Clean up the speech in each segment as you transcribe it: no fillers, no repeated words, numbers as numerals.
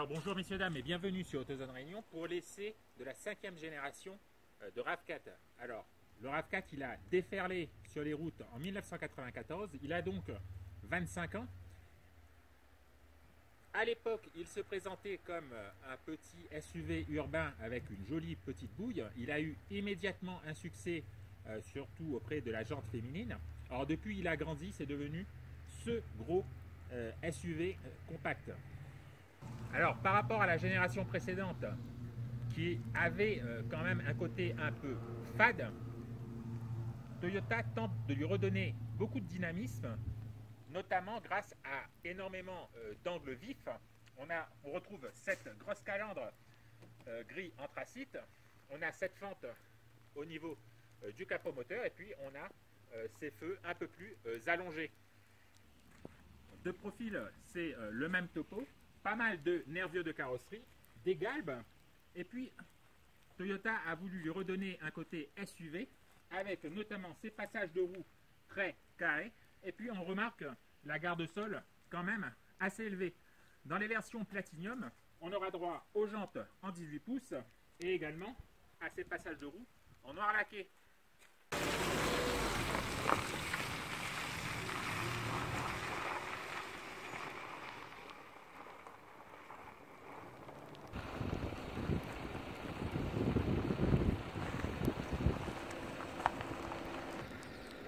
Alors bonjour messieurs dames et bienvenue sur AutoZone Réunion pour l'essai de la 5e génération de RAV4. Alors le RAV4 il a déferlé sur les routes en 1994, il a donc 25 ans. À l'époque il se présentait comme un petit SUV urbain avec une jolie petite bouille. Il a eu immédiatement un succès surtout auprès de la gente féminine. Alors depuis il a grandi, c'est devenu ce gros SUV compact. Alors par rapport à la génération précédente qui avait quand même un côté un peu fade, Toyota tente de lui redonner beaucoup de dynamisme, notamment grâce à énormément d'angles vifs. On retrouve cette grosse calandre gris anthracite, on a cette fente au niveau du capot moteur et puis on a ces feux un peu plus allongés. De profil, c'est le même topo. Pas mal de nervures de carrosserie, des galbes, et puis Toyota a voulu lui redonner un côté SUV avec notamment ces passages de roues très carrés, et puis on remarque la garde-sol quand même assez élevée. Dans les versions Platinum, on aura droit aux jantes en 18 pouces et également à ces passages de roues en noir laqué.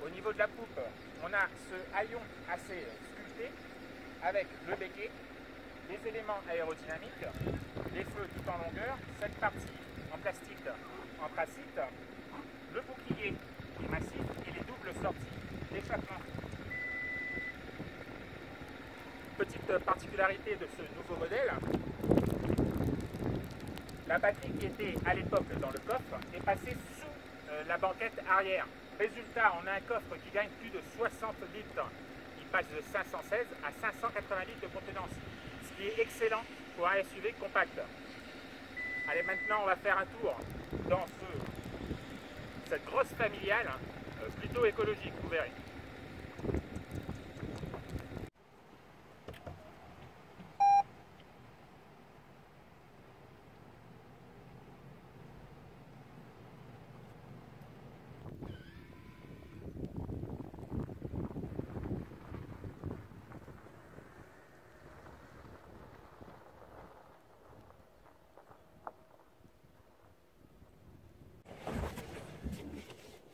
Au niveau de la poupe, on a ce haillon assez sculpté avec le béquet, les éléments aérodynamiques, les feux tout en longueur, cette partie en plastique anthracite, le bouclier qui est massif et les doubles sorties d'échappement. Petite particularité de ce nouveau modèle, la batterie qui était à l'époque dans le coffre est passée sous la banquette arrière. Résultat, on a un coffre qui gagne plus de 60 litres. Il passe de 516 à 580 litres de contenance, ce qui est excellent pour un SUV compact. Allez, maintenant on va faire un tour dans cette grosse familiale, plutôt écologique, vous verrez.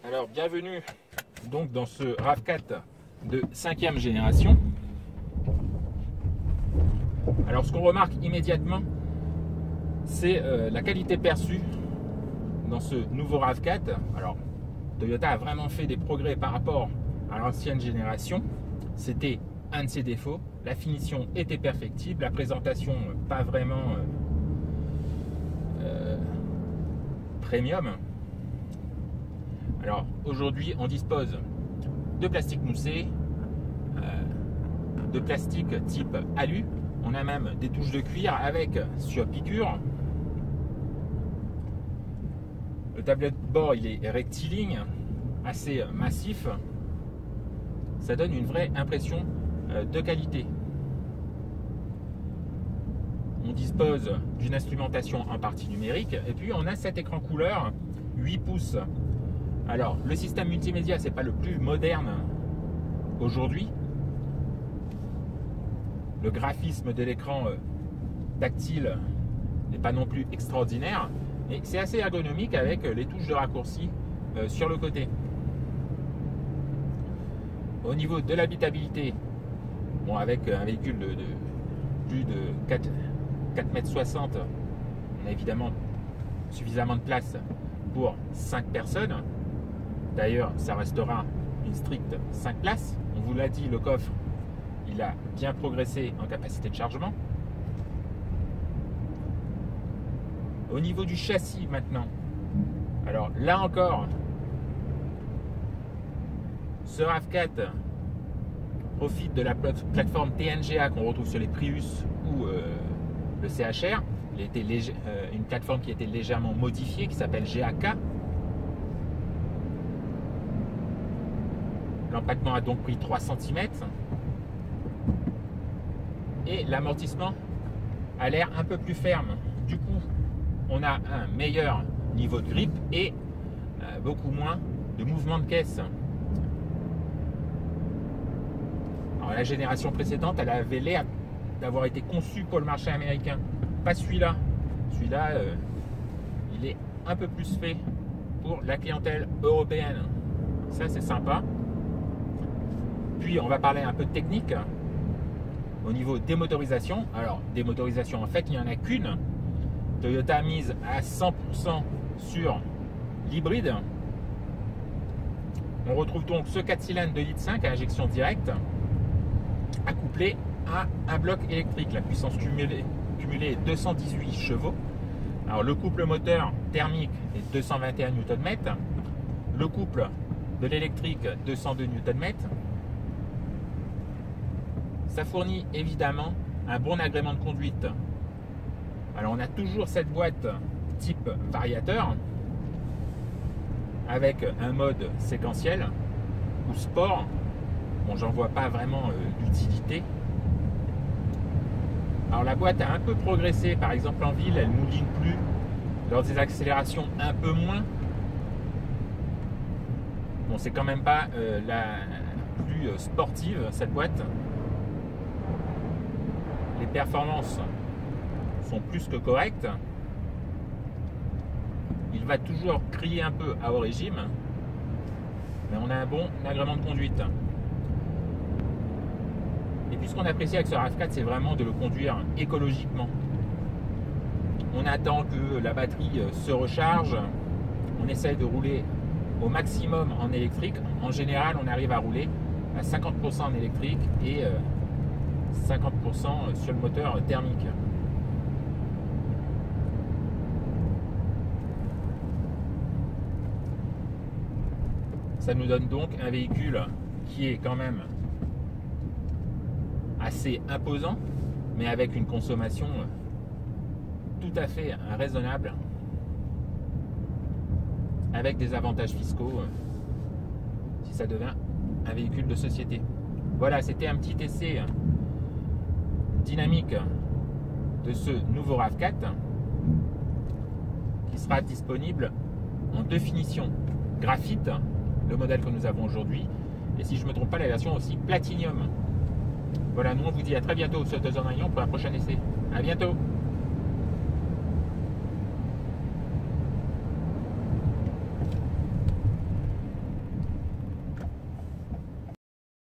Alors bienvenue donc dans ce RAV4 de 5e génération. Alors ce qu'on remarque immédiatement, c'est la qualité perçue dans ce nouveau RAV4. Alors Toyota a vraiment fait des progrès par rapport à l'ancienne génération. C'était un de ses défauts. La finition était perfectible, la présentation pas vraiment premium. Alors aujourd'hui on dispose de plastique moussé, de plastique type alu, on a même des touches de cuir avec sur piqûre. Le tableau de bord il est rectiligne, assez massif, ça donne une vraie impression de qualité. On dispose d'une instrumentation en partie numérique et puis on a cet écran couleur 8 pouces. Alors, le système multimédia, c'est pas le plus moderne aujourd'hui. Le graphisme de l'écran tactile n'est pas non plus extraordinaire, mais c'est assez ergonomique avec les touches de raccourci sur le côté. Au niveau de l'habitabilité, bon, avec un véhicule de plus de 4,60 m, on a évidemment suffisamment de place pour 5 personnes. D'ailleurs, ça restera une stricte 5 places. On vous l'a dit, le coffre, il a bien progressé en capacité de chargement. Au niveau du châssis maintenant, alors là encore, ce RAV4 profite de la plateforme TNGA qu'on retrouve sur les Prius ou le CHR. Il était une plateforme qui était légèrement modifiée, qui s'appelle GAK. L'empattement a donc pris 3 cm et l'amortissement a l'air un peu plus ferme. Du coup, on a un meilleur niveau de grip et beaucoup moins de mouvement de caisse. Alors, la génération précédente, elle avait l'air d'avoir été conçue pour le marché américain. Pas celui-là. Celui-là, il est un peu plus fait pour la clientèle européenne. Ça, c'est sympa. Puis, on va parler un peu de technique. Au niveau démotorisation, alors démotorisation, en fait, il n'y en a qu'une. Toyota a mise à 100% sur l'hybride. On retrouve donc ce 4 cylindres de 2,5 litres à injection directe, accouplé à un bloc électrique. La puissance cumulée est 218 chevaux. Alors le couple moteur thermique est 221 Nm. Le couple de l'électrique 202 Nm. Ça fournit évidemment un bon agrément de conduite. Alors on a toujours cette boîte type variateur avec un mode séquentiel ou sport. Bon, j'en vois pas vraiment l'utilité. Alors la boîte a un peu progressé, par exemple en ville, elle mouline plus, lors des accélérations un peu moins. Bon, c'est quand même pas la plus sportive cette boîte. Les performances sont plus que correctes. Il va toujours crier un peu à haut régime, mais on a un bon agrément de conduite. Et puis ce qu'on apprécie avec ce RAV4, c'est vraiment de le conduire écologiquement. On attend que la batterie se recharge, on essaye de rouler au maximum en électrique. En général, on arrive à rouler à 50% en électrique et 50% sur le moteur thermique. Ça nous donne donc un véhicule qui est quand même assez imposant, mais avec une consommation tout à fait raisonnable, avec des avantages fiscaux si ça devient un véhicule de société. Voilà, c'était un petit essai dynamique de ce nouveau RAV4 qui sera disponible en deux finitions: graphite, le modèle que nous avons aujourd'hui, et si je ne me trompe pas, la version aussi Platinum. Voilà, nous on vous dit à très bientôt sur Autozone Rayon pour un prochain essai. À bientôt.